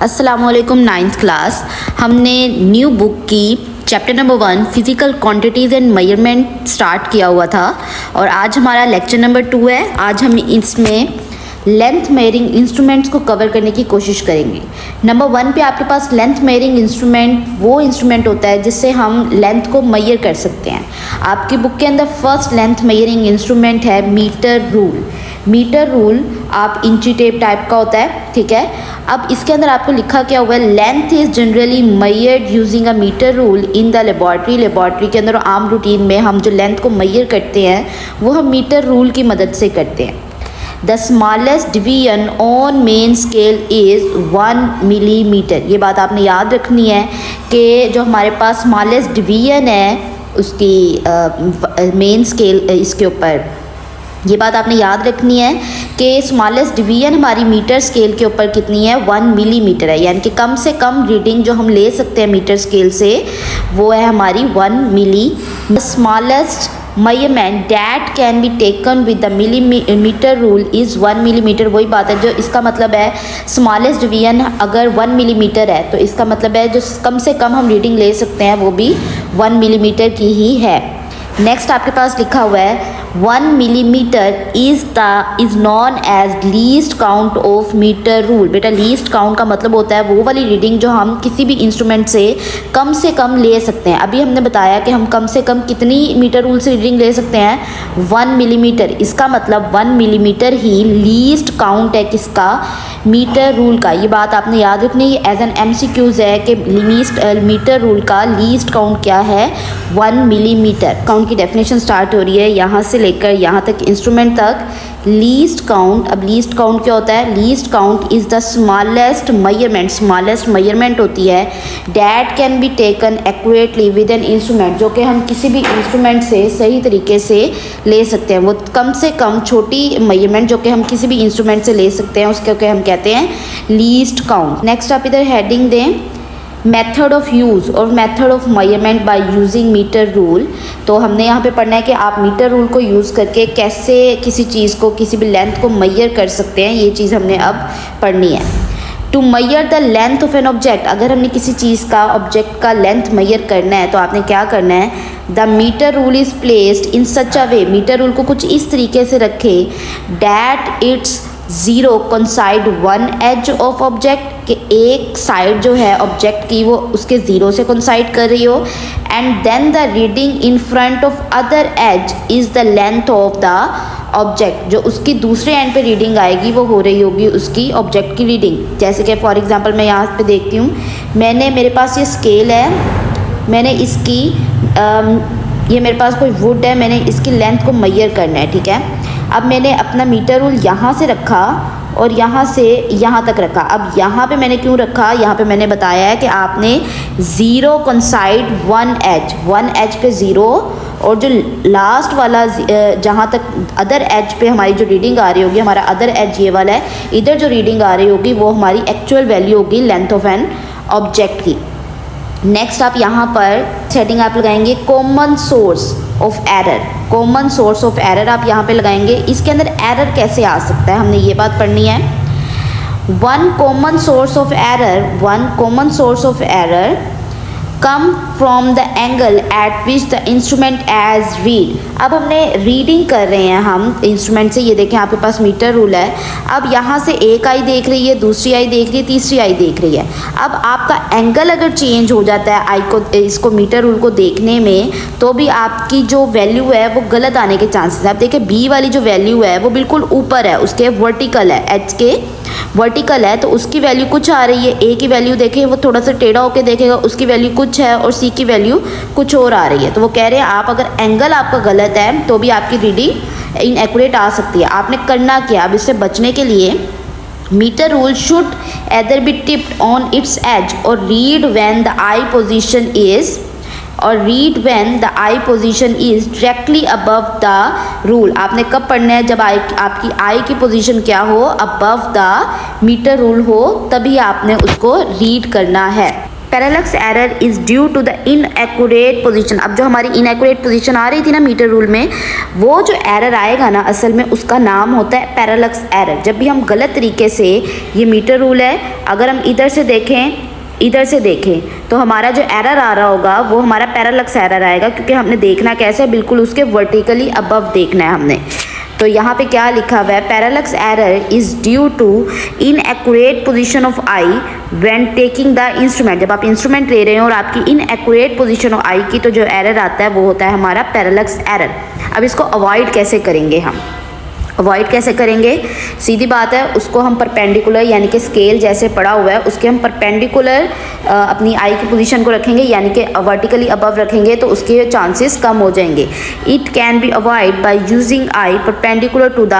अस्सलामुअलैकुम ninth class. हमने new book की chapter number 1 physical quantities and measurement start किया हुआ था और आज हमारा लेक्चर नंबर 2 है। आज हम इसमें लेंथ मेजरिंग इंस्ट्रूमेंट्स को कवर करने की कोशिश करेंगे। नंबर 1 पे आपके पास लेंथ मेजरिंग इंस्ट्रूमेंट वो इंस्ट्रूमेंट होता है जिससे हम लेंथ को मेजर कर सकते हैं। आपकी बुक के अंदर फर्स्ट लेंथ मेजरिंग इंस्ट्रूमेंट है मीटर रूल। मीटर रूल आप इंची टेप टाइप का होता है, ठीक है। अब इसके अंदर आपको लिखा क्या हुआ है, length is generally measured using a metre rule in the laboratory. Laboratory के अंदर आम रूटीन में हम जो लेंथ को मेजर करते हैं वो हम मीटर रूल की मदद से करते हैं। The smallest division on main scale is 1 millimetre. ये बात आपने याद रखनी है कि जो हमारे पास स्मॉलेस्ट डिवीजन है उसकी मेन स्केल इसके ऊपर, ये बात आपने याद रखनी है कि स्मॉलेस्ट डिवीजन हमारी मीटर स्केल के ऊपर कितनी है, 1 मिलीमीटर है। यानी कि कम से कम रीडिंग जो हम ले सकते हैं मीटर स्केल से वो है हमारी 1 milli. Smallest measurement that can be taken with the millimetre rule is 1 millimetre. वही बात है जो इसका मतलब है स्मॉलेस्ट डिवीजन अगर 1 मिलीमीटर है तो इसका मतलब है जो कम से कम हम रीडिंग ले सकते हैं वो भी 1 मिलीमीटर की ही है। नेक्स्ट आपके पास लिखा हुआ है 1 millimetre is known as least count of metre rule. बेटा लीस्ट काउंट का मतलब होता है वो वाली रीडिंग जो हम किसी भी इंस्ट्रूमेंट से कम ले सकते हैं। अभी हमने बताया कि हम कम से कम कितनी मीटर रूल से रीडिंग ले सकते हैं, 1 मिलीमीटर। इसका मतलब 1 मिलीमीटर ही लीस्ट काउंट है किसका, मीटर रूल का। ये बात आपने याद रखनी है, एज एन MCQs है कि मीटर रूल का लीस्ट काउंट क्या है, 1 मिलीमीटर। काउंट की डेफिनेशन स्टार्ट हो रही है यहाँ से लेकर यहाँ तक इंस्ट्रूमेंट तक। लीस्ट काउंट, अब लीस्ट काउंट क्या होता है, least count is the smallest measurement. Smallest measurement होती है that can be taken accurately with an instrument, जो कि हम किसी भी इंस्ट्रूमेंट से सही तरीके से ले सकते हैं। वो कम से कम छोटी मेजरमेंट जो कि हम किसी भी इंस्ट्रूमेंट से ले सकते हैं उसके हम कहते हैं लीस्ट काउंट। नेक्स्ट आप इधर हेडिंग दें मेथड ऑफ यूज़ और method of measurement by using metre rule. तो हमने यहाँ पे पढ़ना है कि आप मीटर रूल को यूज़ करके कैसे किसी चीज़ को, किसी भी लेंथ को मेजर कर सकते हैं। ये चीज़ हमने अब पढ़नी है। To measure the length of an object, अगर हमने किसी चीज़ का ऑब्जेक्ट का लेंथ मेजर करना है तो आपने क्या करना है, the metre rule is placed in such a way. Metre rule को कुछ इस तरीके से रखें that its zero coincide 1 edge of object, कि एक साइड जो है ऑब्जेक्ट की वो उसके ज़ीरो से कंसाइड कर रही हो। And then the reading in front of other edge is the length of the object. जो उसकी दूसरे एंड पे रीडिंग आएगी वो हो रही होगी उसकी ऑब्जेक्ट की रीडिंग। जैसे कि फॉर एग्जांपल मैं यहाँ पे देखती हूँ, मेरे पास ये स्केल है, मैंने इसकी ये मेरे पास कोई वुड है, मैंने इसकी लेंथ को मेजर करना है, ठीक है। अब मैंने अपना मीटर रूल यहाँ से रखा और यहाँ से यहाँ तक रखा। अब यहाँ पे मैंने क्यों रखा, यहाँ पे मैंने बताया है कि आपने ज़ीरो कंसाइड 1 एज पे ज़ीरो, और जो लास्ट वाला जहाँ तक अदर एज पे हमारी जो रीडिंग आ रही होगी, हमारा अदर एज ये वाला है, इधर जो रीडिंग आ रही होगी वो हमारी एक्चुअल वैल्यू होगी लेंथ ऑफ एन ऑब्जेक्ट की। नेक्स्ट आप यहाँ पर सेटिंग आप लगाएंगे common source of error. Common source of error आप यहाँ पे लगाएंगे। इसके अंदर एरर कैसे आ सकता है हमने ये बात पढ़नी है। One common source of error come from the angle at which the instrument as read. अब हमने रीडिंग कर रहे हैं हम इंस्ट्रूमेंट से, ये देखें आपके पास मीटर रूल है। अब यहाँ से एक आई देख रही है, दूसरी आई देख रही है, तीसरी आई देख रही है। अब आपका एंगल अगर चेंज हो जाता है आई को, इसको मीटर रूल को देखने में, तो भी आपकी जो वैल्यू है वो गलत आने के चांसेस है। आप देखें बी वाली जो वैल्यू है वो बिल्कुल ऊपर है, उसके वर्टिकल है, एच के वर्टिकल है, तो उसकी वैल्यू कुछ आ रही है। ए की वैल्यू देखें वो थोड़ा सा टेढ़ा होकर देखेगा, उसकी वैल्यू कुछ है, और सी की वैल्यू कुछ और आ रही है। तो वो कह रहे हैं आप अगर एंगल आपका गलत है तो भी आपकी रीडिंग इनएक्यूरेट आ सकती है। आपने करना क्या, अब इससे बचने के लिए metre rule should either be tipped on its edge और read when the eye position is directly above the rule. आपने कब पढ़ना है, जब आपकी आई की पोजीशन क्या हो, अबव द मीटर रूल हो, तभी आपने उसको रीड करना है। Parallax error is due to the inaccurate position. अब जो हमारी इनएक्यूरेट पोजीशन आ रही थी ना मीटर रूल में, वो जो एरर आएगा ना असल में उसका नाम होता है पैरेलक्स एरर। जब भी हम गलत तरीके से, ये मीटर रूल है, अगर हम इधर से देखें तो हमारा जो एरर आ रहा होगा वो हमारा पैरेलक्स एरर आएगा, क्योंकि हमने देखना कैसे है, बिल्कुल उसके वर्टिकली अबव देखना है हमने। तो यहाँ पे क्या लिखा हुआ है, parallax error is due to inaccurate position of eye when taking the instrument. जब आप इंस्ट्रूमेंट ले रहे हो और आपकी इनएक्यूरेट पोजीशन ऑफ आई की, तो जो एरर आता है वो होता है हमारा पैरेलक्स एरर। अब इसको अवॉइड कैसे करेंगे हम? अवॉइड कैसे करेंगे? सीधी बात है, उसको हम परपेंडिकुलर यानी कि स्केल जैसे पड़ा हुआ है उसके हम परपेंडिकुलर अपनी आई की पोजीशन को रखेंगे, यानी कि वर्टिकली अबव रखेंगे, तो उसके चांसेस कम हो जाएंगे। It can be avoid by using eye perpendicular to the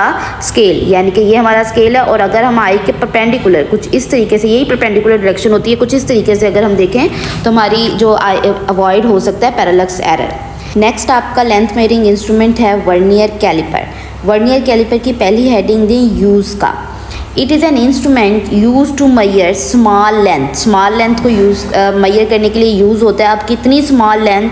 scale, यानी कि ये हमारा स्केल है और अगर हम आई के परपेंडिकुलर कुछ इस तरीके से, यही परपेंडिकुलर डायरेक्शन होती है, कुछ इस तरीके से अगर हम देखें तो हमारी जो अवॉइड हो सकता है पैरेलक्स एरर। नेक्स्ट आपका लेंथ मेजरिंग इंस्ट्रूमेंट है वर्नियर कैलिपर। वर्नियर कैलिपर की पहली हेडिंग दी यूज़ का। It is an instrument use to measure small length. Small length को मैयर करने के लिए यूज़ होता है। अब कितनी small length?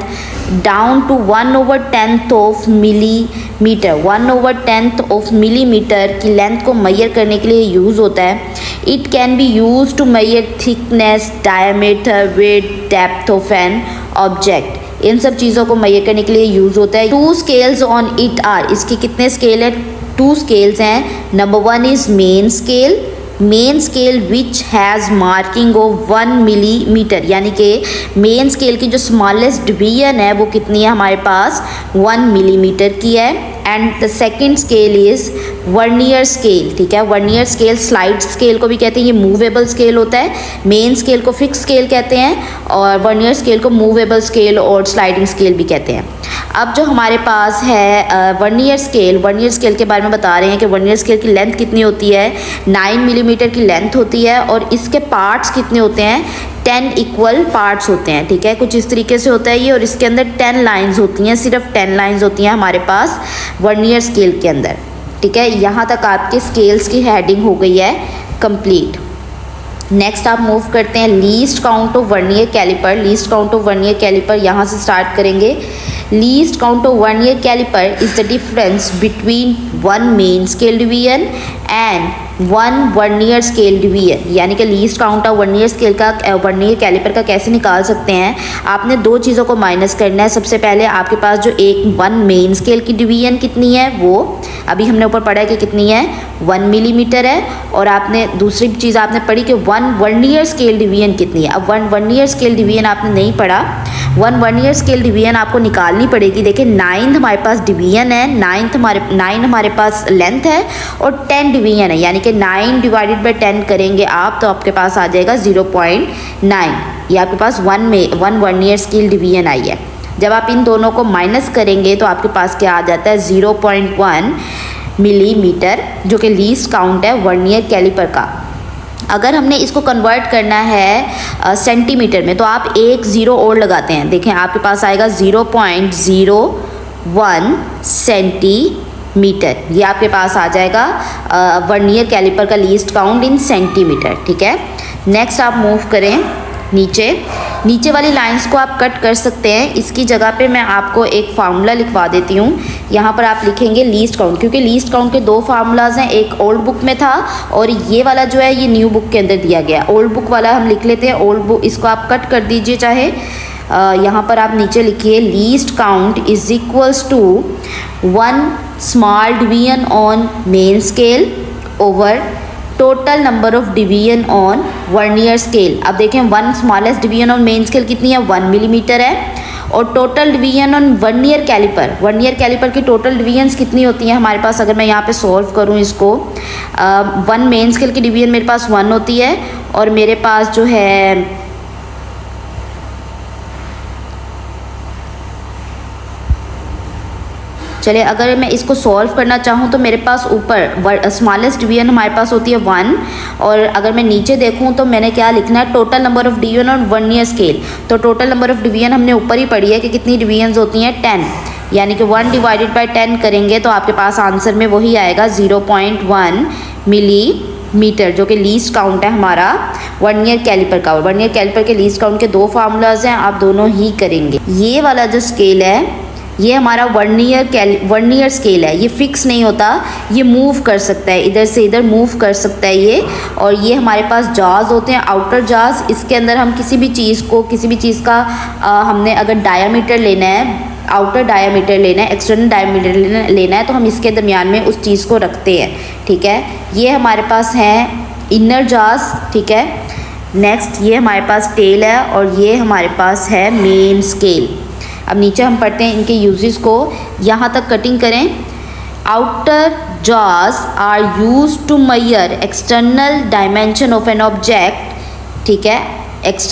Down to 1/10 of millimetre. 1/10 of millimetre की लेंथ को मैयर करने के लिए यूज़ होता है। It can be use to measure thickness, diameter, width, depth of an object. इन सब चीज़ों को मैयर करने के लिए यूज़ होता है। 2 स्केल्स ऑन इट आर। इसके कितने स्केल है? 2 स्केल्स हैं। Number 1 is main scale which has marking of 1 millimetre, यानी कि मेन स्केल की जो स्मॉलेस्ट डिवीजन है वो कितनी है हमारे पास? 1 मिलीमीटर की है। And the second scale is vernier scale. ठीक है, वर्नियर स्केल स्लाइड स्केल को भी कहते हैं, ये मूवेबल स्केल होता है। मेन स्केल को फिक्स स्केल कहते हैं और वर्नियर स्केल को मूवेबल स्केल और स्लाइडिंग स्केल भी कहते हैं। अब जो हमारे पास है वर्नियर स्केल के बारे में बता रहे हैं कि वर्नियर स्केल की लेंथ कितनी होती है? 9 मिलीमीटर की लेंथ होती है और इसके पार्ट्स कितने होते हैं? 10 इक्वल पार्ट्स होते हैं। ठीक है, कुछ इस तरीके से होता है ये, और इसके अंदर 10 लाइंस होती हैं, सिर्फ 10 लाइंस होती हैं हमारे पास वर्नियर स्केल के अंदर। ठीक है, यहाँ तक आपके स्केल्स की हेडिंग हो गई है कंप्लीट। नेक्स्ट आप मूव करते हैं least count of vernier calliper. Least count of vernier calliper यहाँ से स्टार्ट करेंगे। Least count of vernier calliper is the difference between 1 main scale division and 1 vernier scale division. यानी कि least count of vernier calliper का कैसे निकाल सकते हैं? आपने 2 चीज़ों को माइनस करना है। सबसे पहले आपके पास जो 1 मेन स्केल की डिवीजन कितनी है, वो अभी हमने ऊपर पढ़ा है कि कितनी है? 1 मिलीमीटर है। और आपने दूसरी चीज़ आपने पढ़ी कि 1 वर्नियर स्केल डिवीजन कितनी है। अब 1 वर्नियर स्केल डिवीजन आपने नहीं पढ़ा, 1 वर्नियर स्केल डिवीजन आपको निकालनी पड़ेगी। देखिए 9 हमारे पास डिवीजन है, 9 हमारे पास लेंथ है और 10 डिवीजन है, यानी कि 9 डिवाइडेड बाई 10 करेंगे आप तो आपके पास आ जाएगा 0.9। ये आपके पास 1 वर्नियर स्केल डिवीजन आई है। जब आप इन दोनों को माइनस करेंगे तो आपके पास क्या आ जाता है? 0.1 मिलीमीटर, जो कि लीस्ट काउंट है वर्नियर कैलिपर का। अगर हमने इसको कन्वर्ट करना है सेंटीमीटर में तो आप 1 0 और लगाते हैं। देखें आपके पास आएगा 0.01 सेंटीमीटर। ये आपके पास आ जाएगा वर्नियर कैलिपर का लीस्ट काउंट इन सेंटीमीटर। ठीक है, नेक्स्ट आप मूव करें नीचे वाली लाइंस को आप कट कर सकते हैं। इसकी जगह पे मैं आपको एक फार्मूला लिखवा देती हूँ। यहाँ पर आप लिखेंगे लीस्ट काउंट, क्योंकि लीस्ट काउंट के 2 फार्मूलाज हैं, एक ओल्ड बुक में था और ये वाला जो है ये न्यू बुक के अंदर दिया गया। ओल्ड बुक वाला हम लिख लेते हैं, ओल्ड बुक इसको आप कट कर दीजिए चाहे। यहाँ पर आप नीचे लिखिए least count is equals to 1 small division on main scale over total number of division on vernier scale. अब देखें 1 smallest division on main scale कितनी है? 1 मिलीमीटर है। और total division on vernier calliper की टोटल डिवीजन्स कितनी होती हैं हमारे पास? अगर मैं यहाँ पे सॉल्व करूँ इसको, 1 मेन स्केल की डिवीजन मेरे पास 1 होती है और मेरे पास जो है चलिए अगर मैं इसको सॉल्व करना चाहूँ तो मेरे पास ऊपर स्मॉलेस्ट डिवीजन हमारे पास होती है 1 और अगर मैं नीचे देखूँ तो मैंने क्या लिखना है? Total number of division on vernier scale. तो टोटल नंबर ऑफ डिवीजन हमने ऊपर ही पढ़ी है कि कितनी डिवीजन्स होती हैं? 10, यानी कि 1 डिवाइडेड बाई 10 करेंगे तो आपके पास आंसर में वही आएगा 0.1 मिलीमीटर, जो कि लीस्ट काउंट है हमारा वर्नियर कैलिपर का। वर्नियर कैलिपर के लीस्ट काउंट के 2 फार्मूलाज हैं, आप दोनों ही करेंगे। ये वाला जो स्केल है ये हमारा वर्नियर स्केल है, ये फिक्स नहीं होता, ये मूव कर सकता है, इधर से इधर मूव कर सकता है ये। और ये हमारे पास जाज होते हैं, आउटर जाज, इसके अंदर हम किसी भी चीज़ का हमने अगर डायामीटर लेना है, आउटर डायामीटर लेना है, एक्सटर्नल डायामीटर लेना है, तो हम इसके दरमियान में उस चीज़ को रखते हैं, ठीक है। ये हमारे पास हैं इनर जाज, ठीक है। नेक्स्ट ये हमारे पास टेल है और ये हमारे पास है मेन स्केल। अब नीचे हम पढ़ते हैं इनके यूजेस को, यहाँ तक कटिंग करें। Outer jaws are use to measure external dimension of an object, ठीक है।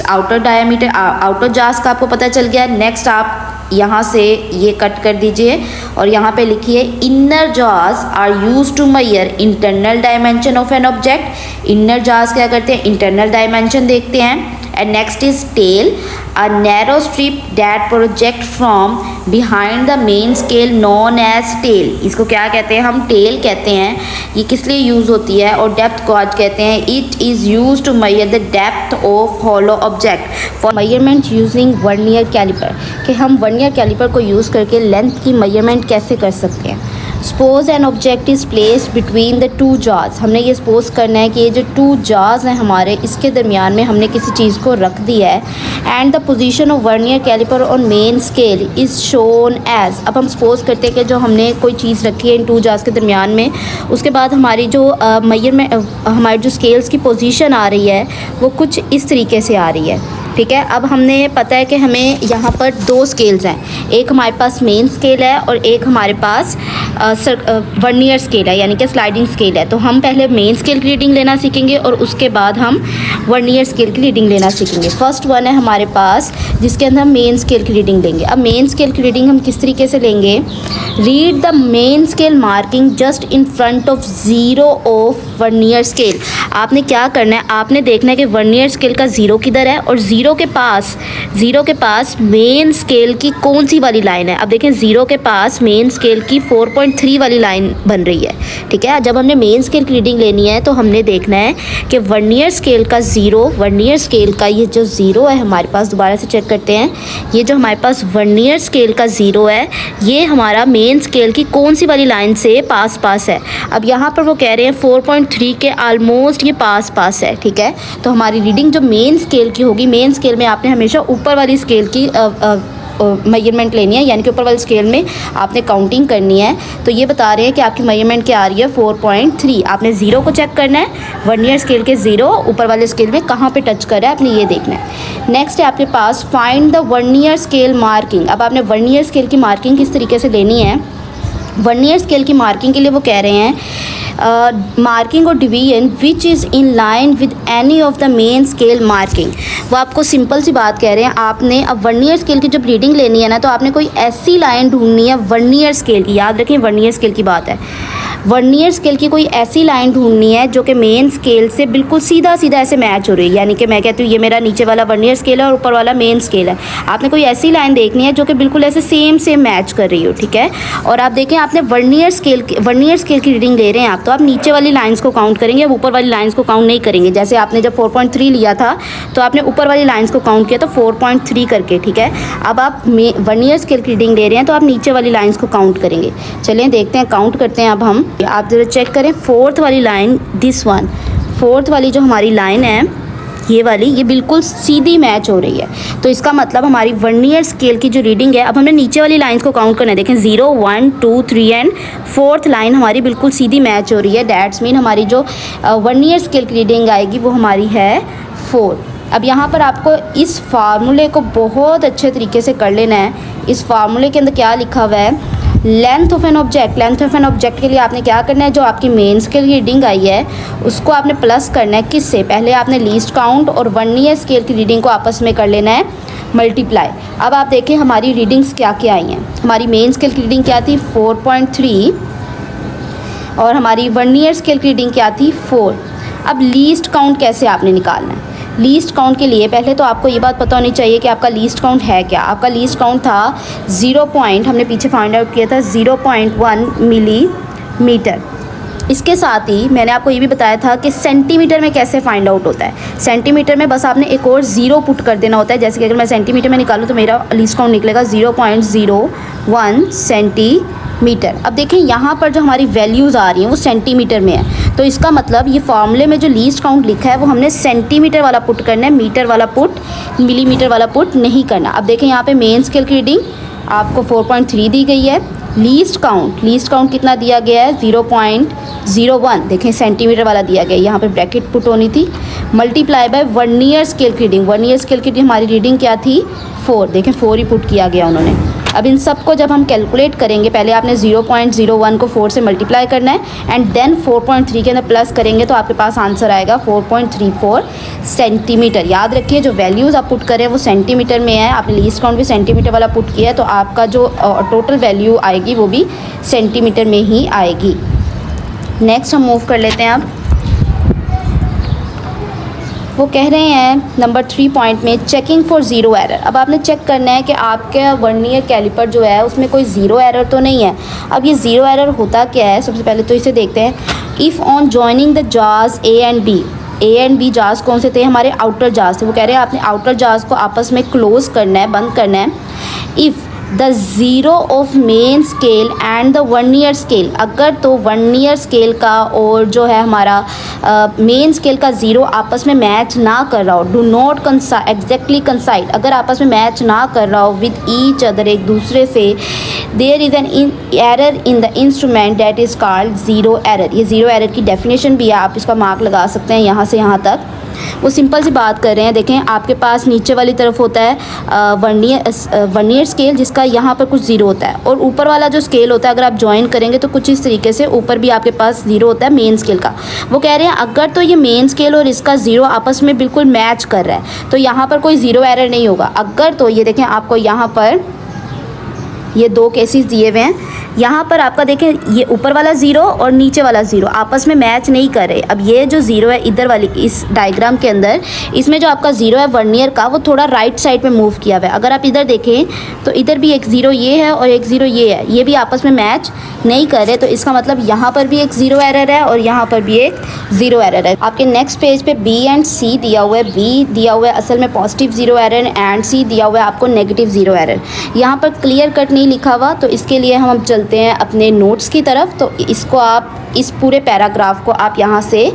आउटर डायमीटर, आउटर जॉज का आपको पता चल गया। नेक्स्ट आप यहाँ से ये कट कर दीजिए और यहाँ पे लिखिए inner jaws are use to measure internal dimension of an object. Inner jaws क्या करते हैं, इंटरनल डायमेंशन देखते हैं। And next is tail, a narrow strip that project from behind the main scale known as tail। इसको क्या कहते हैं, हम tail कहते हैं। ये किस लिए यूज़ होती है, और depth gauge कहते हैं। It is used to measure the depth of hollow object for measurement using vernier caliper। कि हम वर्नियर कैलिपर को यूज़ करके लेंथ की मेजरमेंट कैसे कर सकते हैं। Suppose an object is placed between the 2 jaws. हमने ये सपोज करना है कि ये जो 2 जॉज हैं हमारे, इसके दरमियान में हमने किसी चीज़ को रख दिया है। And the position of vernier calliper on main scale is shown as. अब हम सपोज करते हैं कि जो हमने कोई चीज़ रखी है इन 2 जॉज के दरमियान में, उसके बाद हमारी जो मेजरमेंट, हमारी जो स्केल्स की पोजीशन आ रही है वो कुछ इस तरीके से आ रही है, ठीक है। अब हमने पता है कि हमें यहाँ पर 2 स्केल्स हैं, एक हमारे पास मेन स्केल है और एक हमारे पास वर्नियर स्केल है, यानी कि स्लाइडिंग स्केल है। तो हम पहले मेन स्केल की रीडिंग लेना सीखेंगे और उसके बाद हम वर्नियर स्केल की रीडिंग लेना सीखेंगे। फर्स्ट वन है हमारे पास जिसके अंदर हम मेन स्केल की रीडिंग लेंगे। अब मेन स्केल की रीडिंग हम किस तरीके से लेंगे, read the main scale marking just in front of zero of vernier scale. आपने क्या करना है, आपने देखना है कि वर्नियर स्केल का ज़ीरो किधर है और ज़ीरो के पास मेन स्केल की कौन सी वाली लाइन है। अब देखें ज़ीरो के पास मेन स्केल की 4.3 वाली लाइन बन रही है, ठीक है। जब हमने मेन स्केल की रीडिंग लेनी है तो हमने देखना है कि वर्नियर स्केल का ये जो ज़ीरो है हमारे पास, दोबारा से चेक करते हैं, ये जो हमारे पास वर्नियर स्केल का ज़ीरो है ये हमारा मेन स्केल की कौन सी वाली लाइन से पास है। अब यहाँ पर वो कह रहे हैं 4.3 के ऑलमोस्ट ये पास है, ठीक है। तो हमारी रीडिंग जो मेन स्केल की होगी, मेन स्केल में आपने हमेशा ऊपर वाली स्केल की मेजरमेंट लेनी है, यानी कि ऊपर वाले स्केल में आपने काउंटिंग करनी है। तो ये बता रहे हैं कि आपकी मेजरमेंट क्या आ रही है, 4.3। आपने ज़ीरो को चेक करना है, वर्नियर स्केल के ज़ीरो ऊपर वाले स्केल में कहाँ पे टच कर रहा है आपने ये देखना है। नेक्स्ट है आपके पास find the vernier scale marking. अब आपने वर्नियर स्केल की मार्किंग किस तरीके से लेनी है। वर्नियर स्केल की मार्किंग के लिए वो कह रहे हैं मार्किंग और division which is in line with any of the main scale marking. वो आपको सिंपल सी बात कह रहे हैं, आपने अब वर्नियर स्केल की जब रीडिंग लेनी है ना, तो आपने कोई ऐसी लाइन ढूंढनी है वर्नियर स्केल की, याद रखें वर्नियर स्केल की बात है, वर्नियर स्केल की कोई ऐसी लाइन ढूंढनी है जो कि मेन स्केल से बिल्कुल सीधा ऐसे मैच हो रही है। यानी कि मैं कहती हूँ ये मेरा नीचे वाला वर्नियर स्केल है और ऊपर वाला मेन स्केल है। आपने कोई ऐसी लाइन देखनी है जो कि बिल्कुल ऐसे सेम मैच कर रही हो, ठीक है। और आप देखें आपने वर्नियर स्केल की रीडिंग ले रहे हैं आप, तो आप नीचे वाली लाइंस को काउंट करेंगे, अब ऊपर वाली लाइंस को काउंट नहीं करेंगे। जैसे आपने जब 4.3 लिया था तो आपने ऊपर वाली लाइंस को काउंट किया तो 4.3 करके, ठीक है। अब आप वर्नियर स्केल की रीडिंग ले रहे हैं तो आप नीचे वाली लाइंस को काउंट करेंगे। चलें देखते हैं, काउंट करते हैं अब हम। आप जरा चेक करें, फोर्थ वाली लाइन, दिस वन, फोर्थ वाली जो हमारी लाइन है ये वाली, ये बिल्कुल सीधी मैच हो रही है। तो इसका मतलब हमारी वर्नियर स्केल की जो रीडिंग है, अब हमने नीचे वाली लाइंस को काउंट करना है। देखें 0, 1, 2, 3 एंड फोर्थ लाइन हमारी बिल्कुल सीधी मैच हो रही है। डैट्स मीन हमारी जो वर्नियर स्केल की रीडिंग आएगी वो हमारी है 4। अब यहाँ पर आपको इस फार्मूले को बहुत अच्छे तरीके से कर लेना है। इस फार्मूले के अंदर क्या लिखा हुआ है, लेंथ ऑफ एन ऑब्जेक्ट के लिए आपने क्या करना है, जो आपकी मेन स्केल की रीडिंग आई है उसको आपने प्लस करना है किससे, पहले आपने लीस्ट काउंट और वर्नियर स्केल की रीडिंग को आपस में कर लेना है मल्टीप्लाई। अब आप देखें हमारी रीडिंग्स क्या क्या आई हैं। हमारी मेन स्केल की रीडिंग क्या थी 4.3 और हमारी वर्नियर स्केल की रीडिंग क्या थी 4। अब लीस्ट काउंट कैसे आपने निकालना है। लीस्ट काउंट के लिए पहले तो आपको ये बात पता होनी चाहिए कि आपका लीस्ट काउंट है क्या। आपका लीस्ट काउंट था 0. हमने पीछे फाइंड आउट किया था 0.1 मिलीमीटर, इसके साथ ही मैंने आपको ये भी बताया था कि सेंटीमीटर में कैसे फाइंड आउट होता है। सेंटीमीटर में बस आपने एक और ज़ीरो पुट कर देना होता है। जैसे कि अगर मैं सेंटीमीटर में निकालूँ तो मेरा लीस्ट काउंट निकलेगा 0.01 सेंटीमीटर। अब देखें यहाँ पर जो हमारी वैल्यूज़ आ रही हैं वो सेंटीमीटर में है, तो इसका मतलब ये फार्मूले में जो लीस्ट काउंट लिखा है वो हमने सेंटीमीटर वाला पुट करना है, मीटर वाला पुट, मिलीमीटर वाला पुट नहीं करना। अब देखें यहाँ पे मेन स्केल की रीडिंग आपको 4.3 दी गई है। लीस्ट काउंट कितना दिया गया है 0.01, देखें सेंटीमीटर वाला दिया गया है, यहाँ पे ब्रैकेट पुट होनी थी, मल्टीप्लाई बाय वर्नियर स्केल की रीडिंग। वर्नियर स्केल की हमारी रीडिंग क्या थी 4, देखें 4 ही पुट किया गया उन्होंने। अब इन सब को जब हम कैलकुलेट करेंगे, पहले आपने 0.01 को 4 से मल्टीप्लाई करना है एंड देन 4.3 के अंदर प्लस करेंगे तो आपके पास आंसर आएगा 4.34 सेंटीमीटर। याद रखिए जो वैल्यूज़ आप पुट करें वो सेंटीमीटर में है, आपने लीस्ट काउंट भी सेंटीमीटर वाला पुट किया है तो आपका जो टोटल वैल्यू आएगी वो भी सेंटीमीटर में ही आएगी। नेक्स्ट हम मूव कर लेते हैं। अब वो कह रहे हैं नंबर 3 पॉइंट में चेकिंग फॉर ज़ीरो एरर। अब आपने चेक करना है कि आपके वर्नियर कैलिपर जो है उसमें कोई ज़ीरो एरर तो नहीं है। अब ये ज़ीरो एरर होता क्या है, सबसे पहले तो इसे देखते हैं। If on joining the jars A and B jars कौन से थे, हमारे आउटर जार्स थे। वो कह रहे हैं आपने आउटर जार्स को आपस में क्लोज करना है, बंद करना है। If the zero of main scale and the vernier scale, अगर तो वर्नियर स्केल का और जो है हमारा मेन स्केल का ज़ीरो आपस में मैच ना कर रहा हो, डू नॉट एग्जैक्टली कंसाइड, अगर आपस में मैच ना कर रहा हो विद ईच अदर, एक दूसरे से, there is an error in the instrument that is called zero error. ये ज़ीरो एरर की डेफिनेशन भी है, आप इसका मार्क लगा सकते हैं यहाँ से यहाँ तक। वो सिंपल सी बात कर रहे हैं। देखें आपके पास नीचे वाली तरफ होता है वर्नियर स्केल जिसका यहाँ पर कुछ ज़ीरो होता है, और ऊपर वाला जो स्केल होता है अगर आप ज्वाइन करेंगे तो कुछ इस तरीके से ऊपर भी आपके पास ज़ीरो होता है मेन स्केल का। वो कह रहे हैं अगर तो ये मेन स्केल और इसका ज़ीरो आपस में बिल्कुल मैच कर रहा है तो यहाँ पर कोई ज़ीरो एरर नहीं होगा। अगर तो ये देखें आपको यहाँ पर ये दो केसेस दिए हुए हैं, यहाँ पर आपका देखें ये ऊपर वाला ज़ीरो और नीचे वाला ज़ीरो आपस में मैच नहीं कर रहे। अब ये जो ज़ीरो है इधर वाली इस डायग्राम के अंदर, इसमें जो आपका ज़ीरो है वर्नियर का वो थोड़ा राइट साइड पे मूव किया हुआ है। अगर आप इधर देखें तो इधर भी एक ज़ीरो ये है और एक ज़ीरो ये है, ये भी आपस में मैच नहीं कर रहे, तो इसका मतलब यहाँ पर भी एक ज़ीरो एरर है और यहाँ पर भी एक ज़ीरो एरर है। आपके नेक्स्ट पेज पे बी एंड सी दिया हुआ है। बी दिया हुआ है असल में पॉजिटिव ज़ीरो एरर एंड सी दिया हुआ है आपको नेगेटिव ज़ीरो एरर। यहाँ पर क्लियर कट नहीं लिखा हुआ, तो इसके लिए हम चलते हैं अपने नोट्स की तरफ। तो इसको आप इस पूरे पैराग्राफ को आप यहाँ से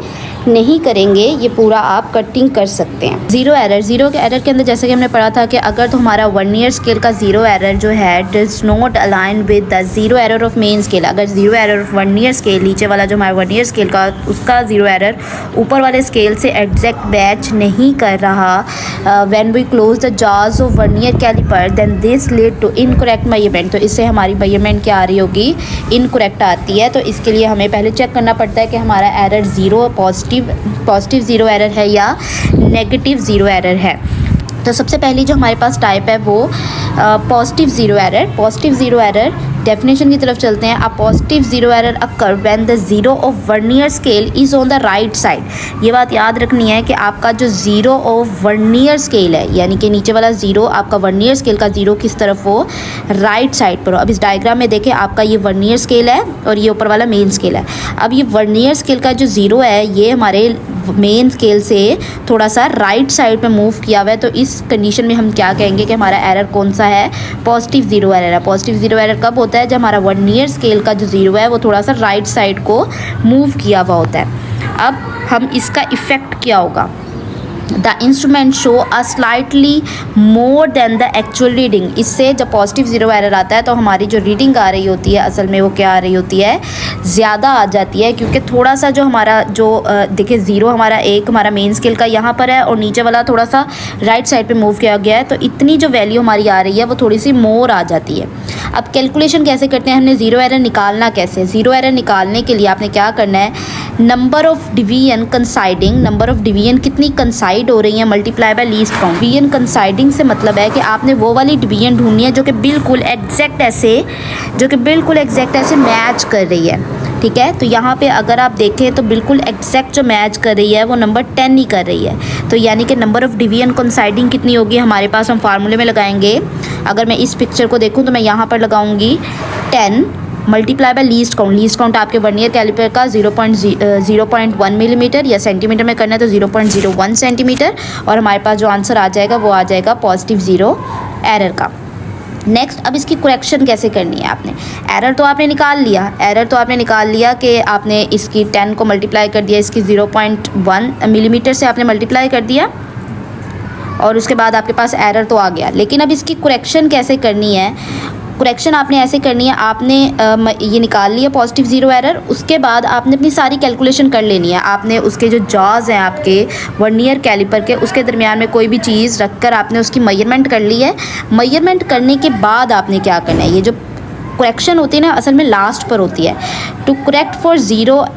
नहीं करेंगे, ये पूरा आप कटिंग कर सकते हैं। ज़ीरो के एरर के अंदर जैसे कि हमने पढ़ा था कि अगर तो हमारा वर्नियर स्केल का ज़ीरो एरर जो है does not align with the zero error of main scale, अगर zero error of vernier scale नीचे वाला जो हमारा वर्नियर स्केल का उसका ज़ीरो एरर ऊपर वाले स्केल से एग्जैक्ट मैच नहीं कर रहा, व्हेन वी क्लोज द जार्स of vernier calliper then this lead to incorrect measurement, तो इससे हमारी मेजरमेंट क्या आ रही होगी, इनकरेक्ट आती है। तो इसके लिए हमें पहले चेक करना पड़ता है कि हमारा error zero positive zero error है या नेगेटिव ज़ीरो एरर है। तो सबसे पहली जो हमारे पास टाइप है वो positive zero error. Positive zero error definition की तरफ चलते हैं। A positive zero error occur when the zero of vernier scale is on the right side. ये बात याद रखनी है कि आपका जो ज़ीरो ऑफ वर्नियर स्केल है, यानी कि नीचे वाला ज़ीरो आपका वर्नियर स्केल का ज़ीरो किस तरफ हो, राइट साइड पर हो। अब इस डायग्राम में देखें आपका ये वर्नियर स्केल है और ये ऊपर वाला मेन स्केल है। अब ये वर्नियर स्केल का जो ज़ीरो है ये हमारे मेन स्केल से थोड़ा सा राइट साइड पे मूव किया हुआ है, तो इस कंडीशन में हम क्या कहेंगे कि हमारा एरर कौन सा है, पॉजिटिव ज़ीरो एरर है। पॉजिटिव ज़ीरो एरर कब होता है, जब हमारा वर्नियर स्केल का जो ज़ीरो है वो थोड़ा सा राइट साइड को मूव किया हुआ होता है। अब हम इसका इफ़ेक्ट क्या होगा, the instrument show a slightly more than the actual reading. इससे जब पॉजिटिव ज़ीरो एरर आता है तो हमारी जो रीडिंग आ रही होती है असल में वो क्या आ रही होती है, ज़्यादा आ जाती है, क्योंकि थोड़ा सा जो हमारा जो देखिए ज़ीरो हमारा एक हमारा मेन स्केल का यहाँ पर है और नीचे वाला थोड़ा सा राइट साइड पे मूव किया गया है, तो इतनी जो वैल्यू हमारी आ रही है वो थोड़ी सी मोर आ जाती है। अब कैलकुलेशन कैसे करते हैं, हमने ज़ीरो एरर निकालना कैसे, ज़ीरो एरर निकालने के लिए आपने क्या करना है, number of division coinciding, number of division कितनी कंसाइड हो रही है multiply by least count. Division coinciding से मतलब है कि आपने वो वाली डिवीजन ढूंढनी है जो कि बिल्कुल एग्जैक्ट ऐसे मैच कर रही है, ठीक है। तो यहाँ पे अगर आप देखें तो बिल्कुल एग्जैक्ट जो मैच कर रही है वो नंबर 10 ही कर रही है, तो यानी कि नंबर ऑफ़ डिवीजन कंसाइडिंग कितनी होगी हमारे पास, हम फार्मूले में लगाएंगे। अगर मैं इस पिक्चर को देखूँ तो मैं यहाँ पर लगाऊंगी 10 मल्टीप्लाई बाय लीस्ट काउंट आपके वर्नियर कैलिपर का 0.1 मिलीमीटर या सेंटीमीटर में करना है तो 0.01 सेंटीमीटर, और हमारे पास जो आंसर आ जाएगा वो आ जाएगा पॉजिटिव 0 एरर का। नेक्स्ट, अब इसकी करेक्शन कैसे करनी है आपने। एरर तो आपने निकाल लिया कि आपने इसकी 10 को मल्टीप्लाई कर दिया, इसकी 0.1 मिलीमीटर से आपने मल्टीप्लाई कर दिया, और उसके बाद आपके पास एरर तो आ गया। लेकिन अब इसकी करेक्शन कैसे करनी है। करेक्शन आपने ऐसे करनी है, आपने ये निकाल लिया पॉजिटिव 0 एरर, उसके बाद आपने अपनी सारी कैलकुलेशन कर लेनी है। आपने उसके जो जॉज हैं आपके वर्नियर कैलिपर के, उसके दरमियान में कोई भी चीज़ रखकर आपने उसकी मेजरमेंट कर ली है। मेजरमेंट करने के बाद आपने क्या करना है, ये जो करेक्शन होती है ना असल में लास्ट पर होती है। To correct for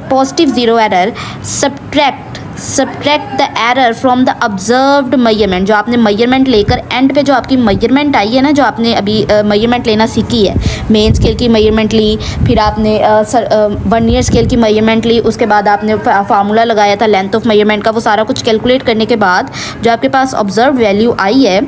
positive 0 error, subtract the error from the observed measurement. जो आपने मेजरमेंट लेकर एंड पे जो आपकी मेजरमेंट आई है ना, जो आपने अभी मेजरमेंट लेना सीखी है, मेन स्केल की मेजरमेंट ली, फिर आपने वर्नियर स्केल की मेजरमेंट ली, उसके बाद आपने फार्मूला लगाया था लेंथ ऑफ मेजरमेंट का, वो सारा कुछ कैलकुलेट करने के बाद जो आपके पास ऑब्जर्व वैल्यू आई है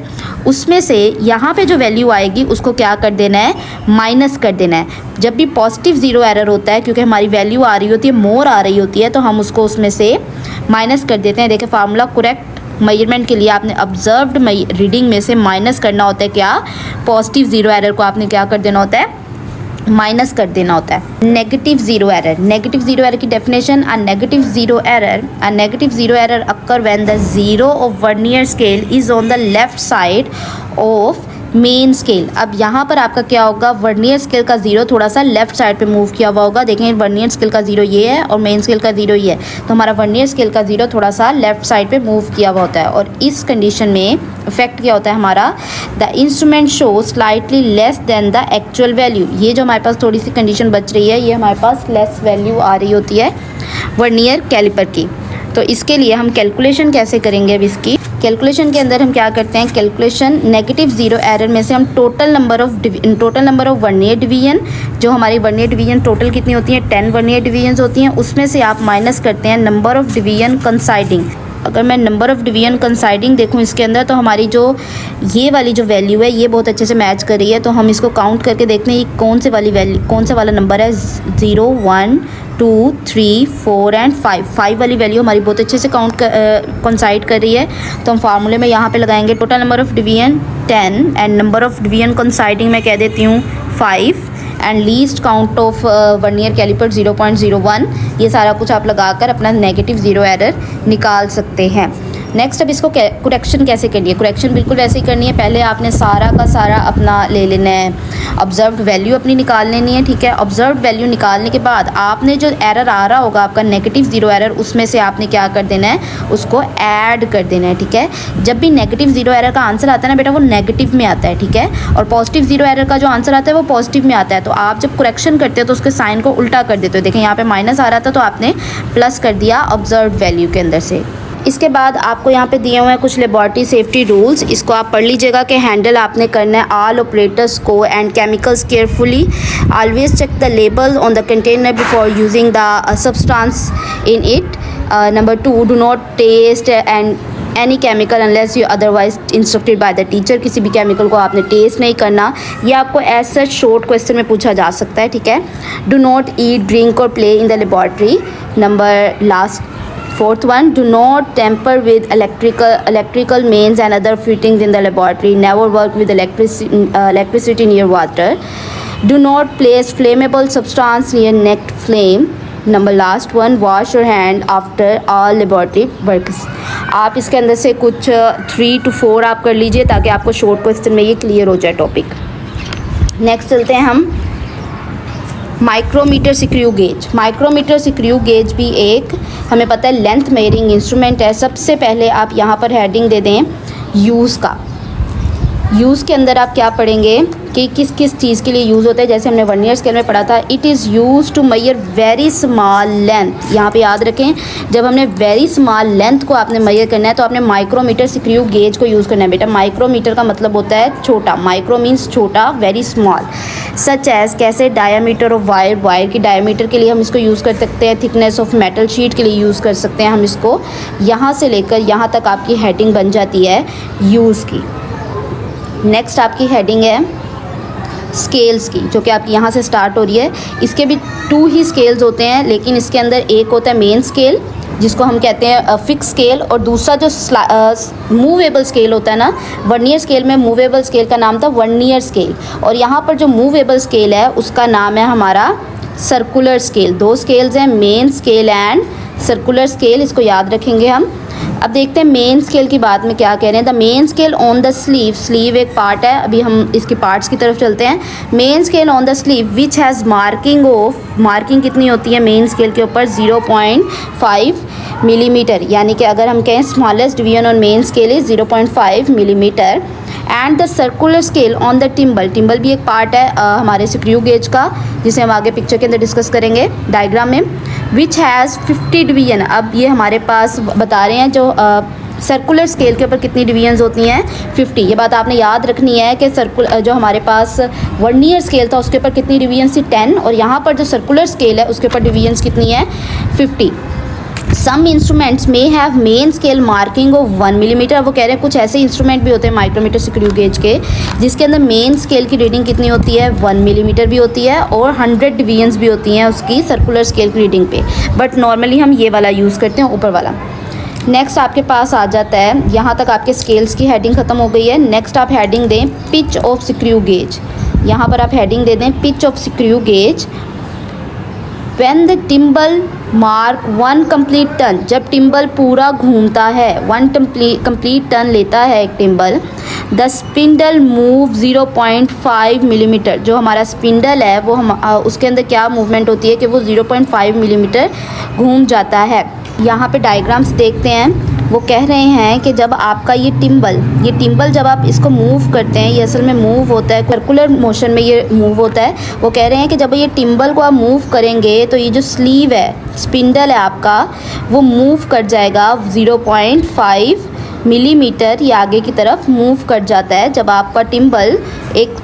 उसमें से यहाँ पे जो वैल्यू आएगी उसको क्या कर देना है, माइनस कर देना है। जब भी पॉजिटिव 0 एरर होता है, क्योंकि हमारी वैल्यू आ रही होती है, मोर आ रही होती है, तो हम उसको उसमें से माइनस कर देते हैं। देखिए फार्मूला, करेक्ट मेजरमेंट के लिए आपने ऑब्जर्व्ड रीडिंग में से माइनस करना होता है क्या, पॉजिटिव 0 एरर को आपने क्या कर देना होता है, माइनस कर देना होता है। नेगेटिव 0 एरर की definition, a negative 0 error occur when the zero of vernier scale is on the left side of main scale. अब यहाँ पर आपका क्या होगा, वर्नियर स्केल का 0 थोड़ा सा लेफ्ट साइड पे मूव किया हुआ होगा। देखें वर्नियर स्केल का 0 ये है और मेन स्केल का 0 ये है, तो हमारा वर्नियर स्केल का 0 थोड़ा सा लेफ्ट साइड पे मूव किया हुआ होता है। और इस कंडीशन में इफेक्ट क्या होता है हमारा, the instrument show slightly less than the actual value. ये जो हमारे पास थोड़ी सी कंडीशन बच रही है, ये हमारे पास लेस वैल्यू आ रही होती है वर्नियर कैलिपर की। तो इसके लिए हम कैलकुलेशन कैसे करेंगे। अब इसकी कैलकुलेशन के अंदर हम क्या करते हैं, कैलकुलेशन नेगेटिव 0 एरर में से हम total number of vernier division, जो हमारी वर्नियर डिवीजन टोटल कितनी होती है, 10 वर्नियर डिवीजन होती हैं, उसमें से आप माइनस करते हैं नंबर ऑफ डिवीजन कंसाइडिंग। अगर मैं नंबर ऑफ़ डिवीजन कंसाइडिंग देखूँ इसके अंदर, तो हमारी जो ये वाली जो वैल्यू है ये बहुत अच्छे से मैच कर रही है। तो हम इसको काउंट करके देखते हैं ये कौन से वाला नंबर है, 0 1 2 3 4 एंड 5 वाली वैल्यू हमारी बहुत अच्छे से कंसाइड कर रही है। तो हम फार्मूले में यहाँ पे लगाएंगे total number of division 10 and number of division coinciding मैं कह देती हूँ 5 and least count of vernier calliper 0.01। ये सारा कुछ आप लगाकर अपना नेगेटिव 0 एरर निकाल सकते हैं। नेक्स्ट, अब इसको करेक्शन कैसे करनी है। करेक्शन बिल्कुल वैसे ही करनी है, पहले आपने सारा का सारा अपना ले लेना है, ऑब्जर्व्ड वैल्यू अपनी निकाल लेनी है, ठीक है। ऑब्जर्व्ड वैल्यू निकालने के बाद आपने जो एरर आ रहा होगा आपका नेगेटिव 0 एरर, उसमें से आपने क्या कर देना है, उसको ऐड कर देना है, ठीक है। जब भी नेगेटिव 0 एरर का आंसर आता है ना बेटा, वो नेगेटिव में आता है, ठीक है, और पॉजिटिव 0 एरर का जो आंसर आता है वो पॉजिटिव में आता है। तो आप जब करेक्शन करते हो तो उसके साइन को उल्टा कर देते हो। देखें यहाँ पे माइनस आ रहा था तो आपने प्लस कर दिया ऑब्जर्व्ड वैल्यू के अंदर से। इसके बाद आपको यहाँ पे दिए हुए हैं कुछ लेबॉरेटरी सेफ्टी रूल्स, इसको आप पढ़ लीजिएगा कि हैंडल आपने करना है ऑल ऑपरेटर्स को and chemicals carefully, always check the label on the container before using the substance in it. Number 2, do not taste and any chemical unless you otherwise instructed by the teacher. किसी भी chemical को आपने test नहीं करना, ये आपको as such short question में पूछा जा सकता है, ठीक है। डू नॉट ईट, ड्रिंक और play in the laboratory. Number last 4th one, do not tamper with electrical mains and other fittings in the laboratory. Never work with electricity near water. Do not place flammable substance near neck flame. Number last one, wash your hand after all laboratory works. आप इसके अंदर से कुछ 3 to 4 आप कर लीजिए ताकि आपको शॉर्ट क्वेश्चन में ये क्लियर हो जाए टॉपिक। नेक्स्ट चलते हैं हम micrometer screw gauge. Micrometer screw gauge भी एक हमें पता है लेंथ मेजरिंग इंस्ट्रूमेंट है। सबसे पहले आप यहाँ पर हेडिंग दे दें यूज़ का। यूज़ के अंदर आप क्या पढ़ेंगे कि किस किस चीज़ के लिए यूज़ होता है। जैसे हमने वर्नियर स्केल में पढ़ा था, it is use to measure very small length. यहाँ पे याद रखें, जब हमने वेरी स्मॉल लेंथ को आपने मेजर करना है तो आपने माइक्रोमीटर स्क्रू गेज को यूज़ करना है बेटा। माइक्रोमीटर का मतलब होता है छोटा, माइक्रो मीन्स छोटा, वेरी स्मॉल। सच एज कैसे डायामीटर ऑफ वायर, वायर की डायामीटर के लिए हम इसको यूज़ कर सकते हैं। थिकनेस ऑफ मेटल शीट के लिए यूज़ कर सकते हैं हम इसको। यहाँ से लेकर यहाँ तक आपकी हेडिंग बन जाती है यूज़ की। नेक्स्ट आपकी हेडिंग है स्केल्स की, जो कि आपकी यहाँ से स्टार्ट हो रही है। इसके भी 2 ही स्केल्स होते हैं, लेकिन इसके अंदर एक होता है मेन स्केल जिसको हम कहते हैं फिक्स स्केल, और दूसरा जो मूवेबल स्केल होता है ना, वर्नियर स्केल में मूवेबल स्केल का नाम था वर्नियर स्केल, और यहाँ पर जो मूवेबल स्केल है उसका नाम है हमारा सर्कुलर स्केल। 2 स्केल्स हैं, main scale and circular scale, इसको याद रखेंगे हम। अब देखते हैं मेन स्केल की बात में क्या कह रहे हैं। The main scale on the sleeve, sleeve एक पार्ट है, अभी हम इसकी पार्ट्स की तरफ चलते हैं। Main scale on the sleeve which has marking of, marking कितनी होती है मेन स्केल के ऊपर, 0.5 मिलीमीटर, यानी कि अगर हम कहें smallest division on main scale is 0.5 millimetre. And the circular scale on the thimble, thimble भी एक पार्ट है हमारे स्क्रू गेज का, जिसे हम आगे पिक्चर के अंदर डिस्कस करेंगे डायग्राम में। विच हैज़ 50 डिवीजन, अब ये हमारे पास बता रहे हैं जो सर्कुलर स्केल के ऊपर कितनी डिवीजन्स होती हैं, 50। ये बात आपने याद रखनी है कि जो हमारे पास वर्नियर स्केल था उसके ऊपर कितनी डिवीजन्स थी, 10, और यहाँ पर जो सर्कुलर स्केल है उसके ऊपर डिवीजन्स कितनी है, 50। Some instruments may have main scale marking of 1 millimetre. वो कह रहे हैं कुछ ऐसे इंस्ट्रूमेंट भी होते हैं माइक्रोमीटर स्क्रू गेज के जिसके अंदर मेन स्केल की रीडिंग कितनी होती है, 1 मिलीमीटर भी होती है, और 100 डिवीजन्स भी होती हैं उसकी सर्कुलर स्केल की रीडिंग पे, बट नॉर्मली हम ये वाला यूज़ करते हैं, ऊपर वाला। नेक्स्ट आपके पास आ जाता है, यहाँ तक आपके स्केल्स की हेडिंग ख़त्म हो गई है। नेक्स्ट आप हेडिंग दें पिच ऑफ स्क्रू गेज, यहाँ पर आप हेडिंग दे दें pitch of screw gauge. When the thimble mark 1 complete turn, जब टिम्बल पूरा घूमता है, 1 कंप्लीट टर्न लेता है एक टिम्बल, द स्पिंडल मूव 0.5 मिलीमीटर, जो हमारा स्पिंडल है वो हम उसके अंदर क्या मूवमेंट होती है कि वो 0.5 मिलीमीटर घूम जाता है। यहाँ पे डायग्राम्स देखते हैं, वो कह रहे हैं कि जब आपका ये टिम्बल जब आप इसको मूव करते हैं, ये असल में मूव होता है सर्कुलर मोशन में, ये मूव होता है। वो कह रहे हैं कि जब ये टिम्बल को आप मूव करेंगे तो ये जो स्लीव है, स्पिंडल है आपका, वो मूव कर जाएगा 0.5 मिलीमीटर, ये आगे की तरफ मूव कर जाता है। जब आपका टिम्बल एक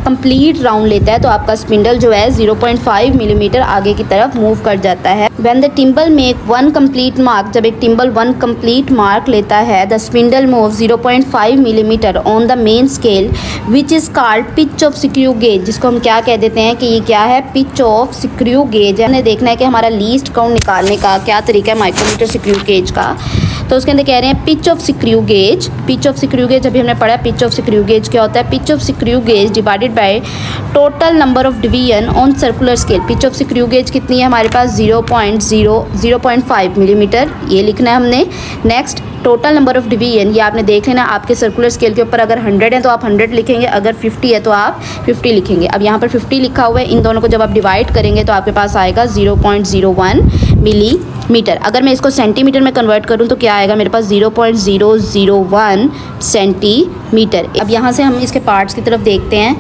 कंप्लीट राउंड लेता है तो आपका स्पिंडल जो है 0.5 मिलीमीटर आगे की तरफ मूव कर जाता है। When the thimble make 1 complete mark, जब एक टिम्बल 1 कंप्लीट मार्क लेता है, the spindle move 0.5 millimetre on the main scale which is called pitch of screw gauge, जिसको हम क्या कह देते हैं कि ये क्या है, पिच ऑफ स्क्रू गेज। हमने देखना है कि हमारा लीस्ट काउंट निकालने का क्या तरीका है माइक्रोमीटर स्क्रू गेज का। तो उसके अंदर कह रहे हैं pitch of screw gauge. Pitch of screw gauge अभी हमने पढ़ा, पिच ऑफ स्क्रू गेज क्या होता है, pitch of screw gauge divided by total number of division on circular scale. Pitch of screw gauge कितनी है हमारे पास, 0.5 मिलीमीटर, ये लिखना है हमने। Next total number of division, ये आपने देख लेना, आपके सर्कुलर स्केल के ऊपर अगर 100 है तो आप 100 लिखेंगे, अगर 50 है तो आप 50 लिखेंगे। अब यहाँ पर 50 लिखा हुआ है, इन दोनों को जब आप डिवाइड करेंगे तो आपके पास आएगा 0.01 मिलीमीटर। अगर मैं इसको सेंटीमीटर में कन्वर्ट करूँ तो क्या आएगा मेरे पास, 0.001 सेंटीमीटर। अब यहाँ से हम इसके पार्ट्स की तरफ देखते हैं।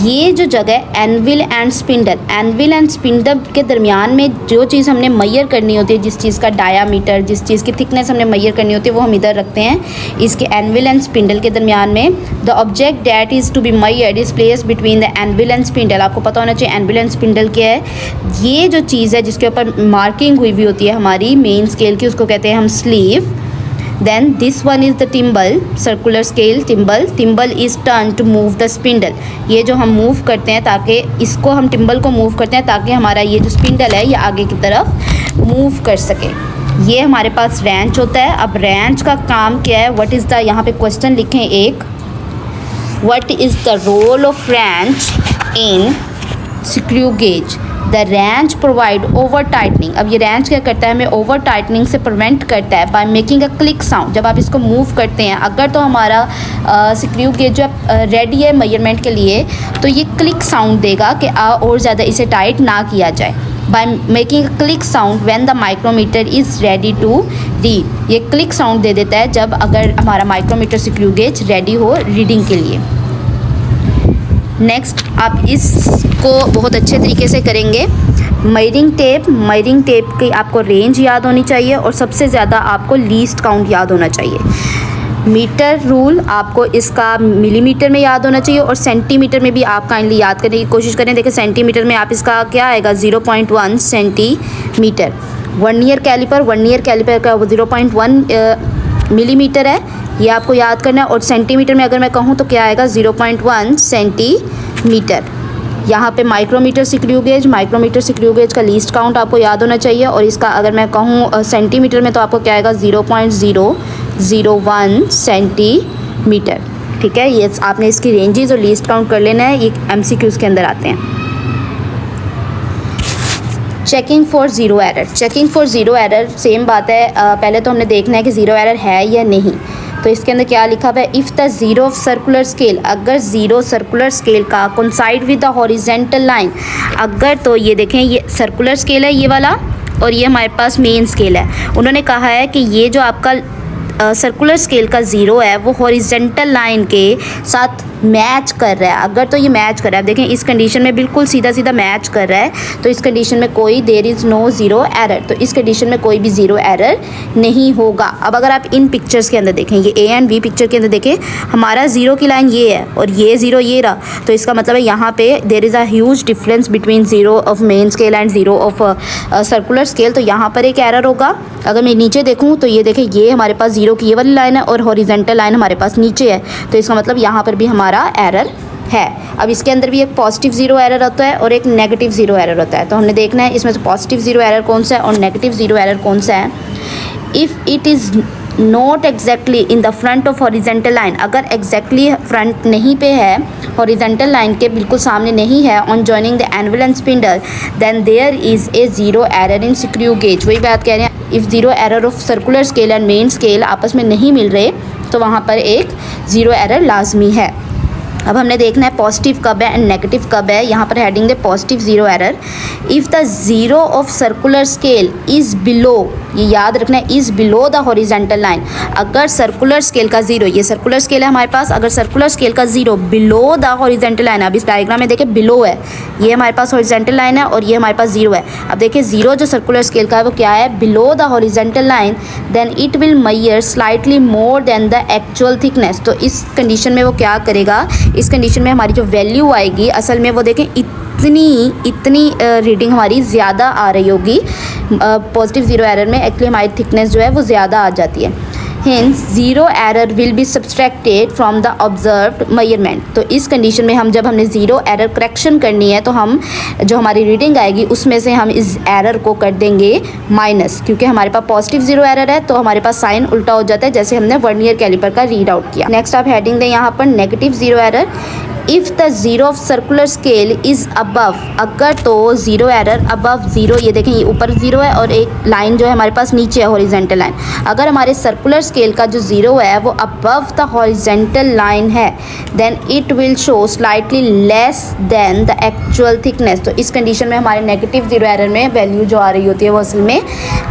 ये जो जगह है anvil and spindle, anvil and spindle के दरमियान में जो चीज़ हमने मैयर करनी होती है, जिस चीज़ का डायामीटर, जिस चीज़ की थिकनेस हमने मैयर करनी होती है, वो हम इधर रखते हैं इसके एनविल एंड स्पिंडल के दरमियान में। The object that is to be measured is place between the anvil and spindle. आपको पता होना चाहिए एनविल एंड स्पिंडल क्या है। ये जो चीज़ है जिसके ऊपर मार्किंग हुई हुई होती है हमारी मेन स्केल की, उसको कहते हैं हम sleeve. Then this one is the timbal, circular scale timbal. Timbal is turned to move the spindle. ये जो हम मूव करते हैं, ताकि इसको हम टिम्बल को मूव करते हैं ताकि हमारा ये जो स्पिंडल है ये आगे की तरफ मूव कर सके। ये हमारे पास रेंच होता है। अब रेंच का काम क्या है, व्हाट इज़ द, यहाँ पे क्वेश्चन लिखें एक, what is the role of wrench in screw gauge. The wrench provide over tightening. अब ये रेंच क्या करता है, हमें ओवर टाइटनिंग से प्रिवेंट करता है bye making a click sound. जब आप इसको मूव करते हैं, अगर तो हमारा स्क्रू गेज जो रेडी है मेजरमेंट के लिए, तो ये क्लिक साउंड देगा कि और ज़्यादा इसे टाइट ना किया जाए। By making a click sound when the micrometer is ready to read. ये क्लिक साउंड दे देता है जब अगर हमारा माइक्रोमीटर स्क्रू गेज रेडी हो रीडिंग के लिए। नेक्स्ट आप इसको बहुत अच्छे तरीके से करेंगे। मेजरिंग टेप की आपको रेंज याद होनी चाहिए और सबसे ज़्यादा आपको लीस्ट काउंट याद होना चाहिए। मीटर रूल आपको इसका मिलीमीटर में याद होना चाहिए और सेंटीमीटर में भी आप काइंडली याद करने की कोशिश करें। देखिए सेंटीमीटर में आप इसका क्या आएगा, 0.1 सेंटीमीटर। वर्नियर कैलिपर का 0.1 मिलीमीटर है, ये आपको याद करना है। और सेंटीमीटर में अगर मैं कहूँ तो क्या आएगा, 0.1 सेंटीमीटर। मीटर। यहाँ पे micrometer screw gauge, micrometer screw gauge का लीस्ट काउंट आपको याद होना चाहिए, और इसका अगर मैं कहूँ सेंटीमीटर में तो आपको क्या आएगा 0.001 सेंटीमीटर। ठीक है, ये आपने इसकी रेंजेस और लीस्ट काउंट कर लेना है, ये MCQs के अंदर आते हैं। Checking for zero error, checking for zero error same बात है। पहले तो हमने देखना है कि ज़ीरो एरर है या नहीं। तो इसके अंदर क्या लिखा हुआ है, if the zero of circular scale, अगर ज़ीरो सर्कुलर स्केल का coincide with the horizontal line, अगर तो ये देखें ये सर्कुलर स्केल है ये वाला, और ये हमारे पास मेन स्केल है। उन्होंने कहा है कि ये जो आपका सर्कुलर स्केल का ज़ीरो है वो हॉरिजेंटल लाइन के साथ मैच कर रहा है। अगर तो ये मैच कर रहा है, आप देखें इस कंडीशन में बिल्कुल सीधा सीधा मैच कर रहा है, तो इस कंडीशन में कोई there is no zero error, तो इस कंडीशन में कोई भी ज़ीरो एरर नहीं होगा। अब अगर आप इन पिक्चर्स के अंदर देखें, ये A एंड B पिक्चर के अंदर देखें, हमारा ज़ीरो की लाइन ये है और ये ज़ीरो ये रहा, तो इसका मतलब है यहाँ पे there is a huge difference between zero of main scale and zero of circular scale, तो यहाँ पर एक एरर होगा। अगर मैं नीचे देखूँ तो ये देखें ये हमारे पास ज़ीरो की ये वाली लाइन है और हॉरिजेंटल लाइन हमारे पास नीचे है, तो इसका मतलब यहाँ पर भी हमारा एरर है। अब इसके अंदर भी एक पॉजिटिव ज़ीरो एरर होता है और एक नेगेटिव ज़ीरो एरर होता है, तो हमने देखना है इसमें से पॉजिटिव ज़ीरो एरर कौन सा है और नेगेटिव ज़ीरो एरर कौन सा है। If it is not exactly in the front of horizontal line, अगर एग्जैक्टली फ्रंट नहीं पे है, हॉरिजेंटल लाइन के बिल्कुल सामने नहीं है, on joining the anvil and spindle, then there is a zero error in screw gauge. वही बात कह रहे हैं, if zero error of circular scale and main scale आपस में नहीं मिल रहे तो वहाँ पर एक ज़ीरो एरर लाजमी है। अब हमने देखना है पॉजिटिव कब है एंड नेगेटिव कब है। यहाँ पर heading they positive zero error. If the zero of circular scale is below, ये याद रखना है, is below the horizontal line, अगर सर्कुलर स्केल का ज़ीरो, ये सर्कुलर स्केल है हमारे पास, अगर सर्कुलर स्केल का zero below the horizontal line, अब इस डायग्राम में देखें बिलो है, ये हमारे पास हॉरिजेंटल लाइन है और ये हमारे पास ज़ीरो है। अब देखिए ज़ीरो जो सर्कुलर स्केल का है वो क्या है, below the horizontal line, then it will measure slightly more than the actual thickness. तो इस कंडीशन में वो क्या करेगा, इस कंडीशन में हमारी जो वैल्यू आएगी असल में वो देखें इतनी रीडिंग हमारी ज़्यादा आ रही होगी। पॉजिटिव ज़ीरो एरर में एक्चुअली हमारी थिकनेस जो है वो ज़्यादा आ जाती है। Hence zero error will B subtracted from the observed measurement. तो इस कंडीशन में हम जब हमने ज़ीरो एरर करेक्शन करनी है तो हम जो हमारी रीडिंग आएगी उसमें से हम इस एरर को कर देंगे माइनस, क्योंकि हमारे पास पॉजिटिव ज़ीरो एरर है तो हमारे पास साइन उल्टा हो जाता है, जैसे हमने वर्नियर कैलिपर का रीड आउट किया। नेक्स्ट आप हेडिंग दें यहाँ पर negative zero error. If the zero of circular scale is above, अगर तो ज़ीरो एरर अबव ज़ीरो, ये देखें ये ऊपर ज़ीरो है और एक लाइन जो है हमारे पास नीचे है हॉरिजेंटल लाइन, अगर हमारे सर्कुलर स्केल का जो ज़ीरो है वो अबव द हॉरिजेंटल लाइन है, then it will show slightly less than the actual thickness. तो इस कंडीशन में हमारे नेगेटिव ज़ीरो एरर में वैल्यू जो आ रही होती है वो असल में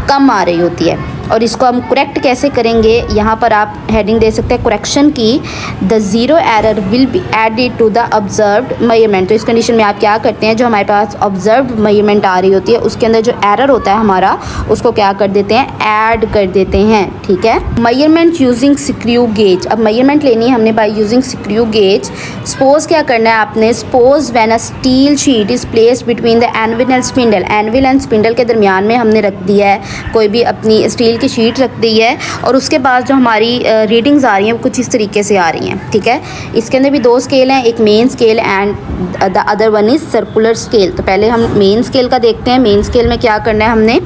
कम आ रही होती है। और इसको हम करेक्ट कैसे करेंगे, यहाँ पर आप हेडिंग दे सकते हैं करेक्शन की, the zero error will be added to the observed measurement. तो इस कंडीशन में आप क्या करते हैं, जो हमारे पास ऑब्जर्व्ड मेजरमेंट आ रही होती है उसके अंदर जो एरर होता है हमारा उसको क्या कर देते हैं, ऐड कर देते हैं। ठीक है, मेजरमेंट यूजिंग स्क्रू गेज। अब मेजरमेंट लेनी है हमने by using screw gauge. Suppose क्या करना है आपने, suppose when a steel sheet is placed between the anvil and spindle, anvil and spindle के दरमियान में हमने रख दिया है कोई भी अपनी स्टील की शीट रख दी है, और उसके बाद जो हमारी रीडिंग्स आ रही हैं वो कुछ इस तरीके से आ रही हैं। ठीक है, इसके अंदर भी दो स्केल हैं, एक main scale and the other one is circular scale. तो पहले हम मेन स्केल का देखते हैं। मेन स्केल में क्या करना है हमने,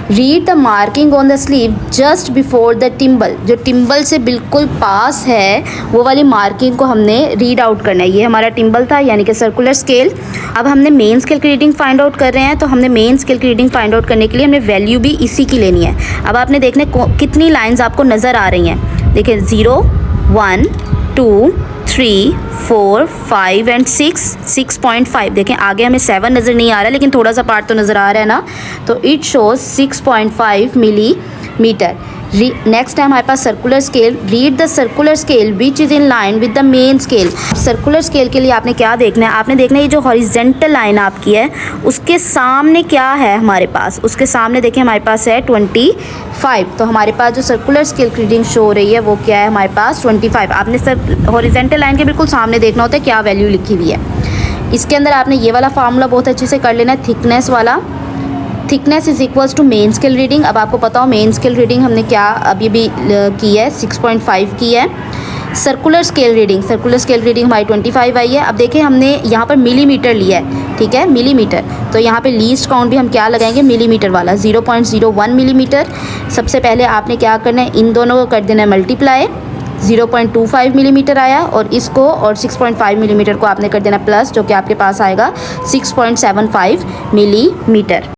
read the marking on the sleeve just before the thimble, जो टिम्बल से बिल्कुल पास है वो वाली मार्किंग को हमने रीड आउट करना है। ये हमारा टिम्बल था यानी कि सर्कुलर स्केल। अब हमने मेन स्केल की रीडिंग फाइंड आउट कर रहे हैं, तो हमने मेन स्केल की रीडिंग फाइंड आउट करने के लिए हमने वैल्यू भी इसी की लेनी है। अब आपने देखने कितनी लाइन्स आपको नज़र आ रही हैं, देखिए 0 1 2 3 4 5 एंड 6.5। देखें आगे हमें 7 नज़र नहीं आ रहा लेकिन थोड़ा सा पार्ट तो नज़र आ रहा है ना, तो इट शोज 6.5 मिलीमीटर। नेक्स्ट है हमारे पास circular scale. Read the circular scale which is in line with the main scale. Circular scale के लिए आपने क्या देखना है, आपने देखना है ये जो हॉरिजेंटल लाइन आपकी है उसके सामने क्या है हमारे पास, उसके सामने देखिए हमारे पास है 25। तो हमारे पास जो सर्कुलर स्केल की रीडिंग शो हो रही है वो क्या है हमारे पास 25। आपने सर हॉरिजेंटल लाइन के बिल्कुल सामने देखना होता है क्या वैल्यू लिखी हुई है। इसके अंदर आपने ये वाला फार्मूला बहुत अच्छे से कर लेना है, थिकनेस वाला। Thickness is equals to main scale reading. अब आपको पता हो मेन स्केल रीडिंग हमने क्या अभी भी की है 6.5 की है। सर्कुलर स्केल रीडिंग हमारी 25 आई है। अब देखें हमने यहाँ पर मिलीमीटर लिया है, ठीक है, मिलीमीटर। तो यहाँ पे लीस्ट काउंट भी हम क्या लगाएंगे, मिलीमीटर वाला, 0.01 मिलीमीटर। सबसे पहले आपने क्या करना है, इन दोनों को कर देना है मल्टीप्लाई, 0.25 मिलीमीटर आया, और इसको और 6.5 मिलीमीटर को आपने कर देना प्लस, जो कि आपके पास आएगा 6.75 मिलीमीटर।